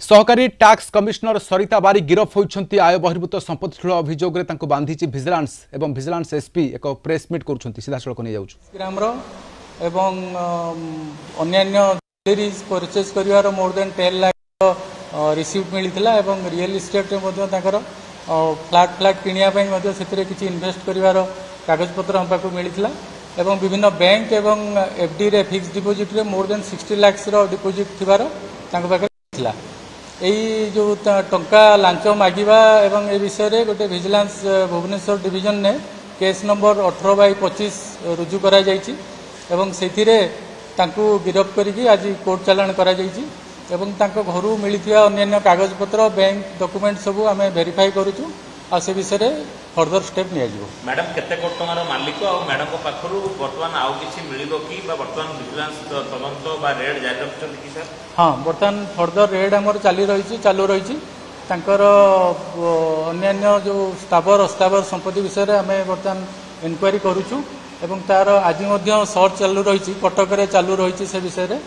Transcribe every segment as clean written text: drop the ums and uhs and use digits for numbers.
सहकारी tax commissioner सरिता बारी गिरफ होती आय बहिर्भूत संपत्ति ठूल अभियोग बांधी भिजिलांस एवं भिजिलांस एसपी एक प्रेस मीट कर सीधासख नहीं परचेज कर मोर देन 10 लाख रिसीप्ट मिलता रियल इस्टेट फ्लाट किनिया से किसी इन्वेस्ट कर कागज पत्र हम पाक मिलता विभिन्न बैंक एवं एफडी रे फिक्स डिपोजिट रे मोर देन 60 लाख डिपोजिट थिबार यही जो टंका लांच मागिबा एवं ए विषय रे गोटे विजिलेंस भुवनेश्वर डिवीजन ने केस नंबर 18/25 रुजु करा जायछि एवं सेथिरे तांकू गिरफ करिकि आज कोर्ट चालान करा जायछि एवं तांको घरु मिलिथिया अन्य कागज पत्र बैंक डॉक्यूमेंट सब आमे वेरीफाई करूछु आ से विषय रे फर्दर स्टेप निया जिवो। मैडम केते कोट टंगार मालिक और मैडम को पाखरु वर्तमान आउ किछि मिलिबो कि बा वर्तमान विजिलेंस तदंत बा रेड जारी रखछन कि सर? हां वर्तमान फर्दर रेड हमर चालू रहिछि तांकर अन्य जो स्थावर अस्तावर संपत्ति विषय रे हमें वर्तमान इंक्वायरी करूछु एवं तार आज मध्य सर्च चालू रहिछि कटक रे चालू रहिछि से विषय रे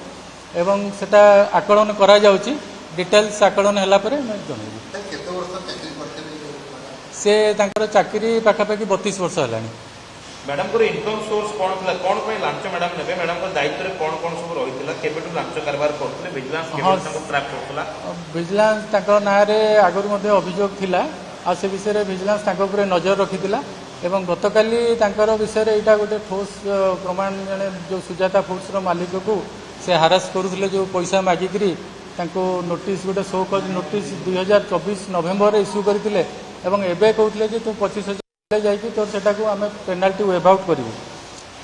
एवं सेटा आकलन करा जाउछि डिटेल्स आकलन हला परे मैं जणाइबी। केते वर्ष चाकरी करथि से तांकर चाकरी पाखापाखि 32 वर्ष हलानी। मैडम को इनकम सोर्स कोन थला कोन पे लांच मैडम नेबे मैडम को दायित्व रे कोन सब रहितला केबेटु लांच कारबार करथले विजिलेंस केबे तांको ट्रैक करथला विजिलेंस तांको नारे आगर मध्ये अभियोग थिला आ से विषय रे विजिलेंस तांको ऊपर नजर रखितिला एवं गतकाली तांकर विषय रे एटा गोटे ठोस प्रमाण जने जो सुजाता फूड्स रो मालिक को से हारास करूथले जो पैसा मागिकरी तांको नोटिस गोटे शो कज नोटिस 2024 नवेम्बर इश्यू करथिले एवं एबे कहउथले जे तू 25,000 जाइकी तोर सेटा को आमे पेनाल्टी वेव आउट करिवु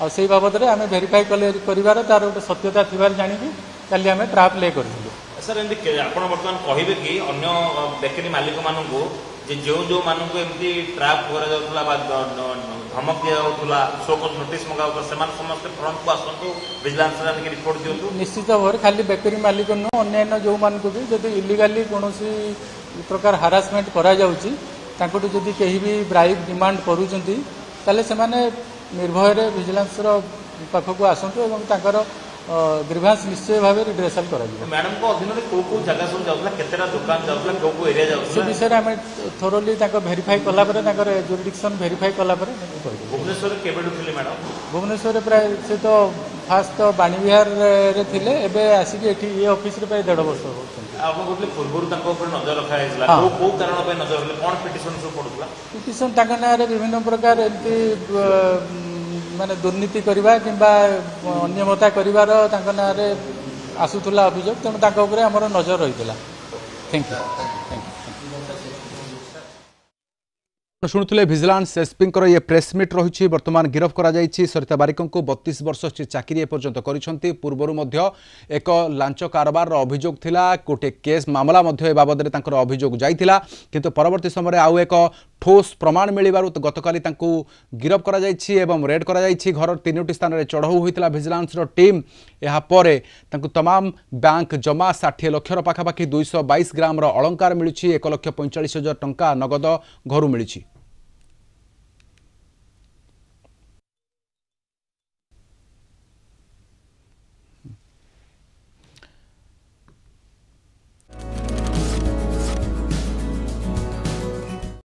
आ सेही बाबद रे आमे वेरीफाई करिवार तार गोटे सत्यता थिबार जानिबी काली आमे ट्रैप ले करथिलु। सर एंदी आपण वर्तमान कहिबे कि अन्य बेकरी मालिक मानु को जे जो मानु को एमती ट्रैप करा जाउतला बा धमक दिया जाउतला शोकत नोटिस मंगाउ कर समान समस्त फ्रंट को आसंतु विजिलेंस रे के रिपोर्ट दियंतु। निश्चित भाव खाली बेकरी मालिक न अन्य जो मान को भी जदि इलीगली कोनोसी प्रकार हारासमेंट करा जाउची तांको जदि केही भी ब्राइब डिमांड करूचंती ताले से माने निर्भय रे विजिलेंस रो पाखको आसंतु एवं तांकर ग्रीवांस निश्चय भाव रिड्रेसल करा जिवो। मैडम को अधीन रे को जगह सब जाउतला केतेरा दुकान जाउतला को एरिया जाउतला से विषय रे हमें थोरोली तांको वेरीफाई कला परे तांकर जुरिडिक्शन वेरीफाई कला परे भुवनेश्वर केबेडु थिले मैडम? भुवनेश्वर रे प्राय से तो फास्ट तो बाणी विहार रे थिले एबे आसी के एठी ए ऑफिस रे प्राय 1.5 वर्ष होछन। आप बोलले पूर्वरु तांको ऊपर नजर रखा हैसला को कारण पे नजर रखले कोन पिटिशन सब पडुतला? पिटिशन तांका ना रे विभिन्न प्रकार एंती माने दुर्नीति करबा किबा अनियमता करिवार तांका ना रे आसुथुला अभियोग तेणु तांका ऊपर हमर नजर रहितला। Thank you. शुणुले भिजिलांस एसपी ये प्रेस मीट रही बर्तमान गिरफ करा सरिता बारिक को 32 वर्ष चाकरी एपर्यंत कर पूर्वर एक लांच कारबार अभियोग थिला गोटे केस मामला ए बाबद अभियोग जाइथिला किंतु परवर्ती समय आउ एक ठोस प्रमाण मिलबारु गतकाली गिरफ करा एवं रेड करा घर 3टी स्थान में चढ़ऊ होता भिजिलांस टीम यापर तमाम बैंक जमा 60 लाख पाखापाखि 222 ग्राम अलंकार मिली 1,45,000 टंका नगद घर मिली।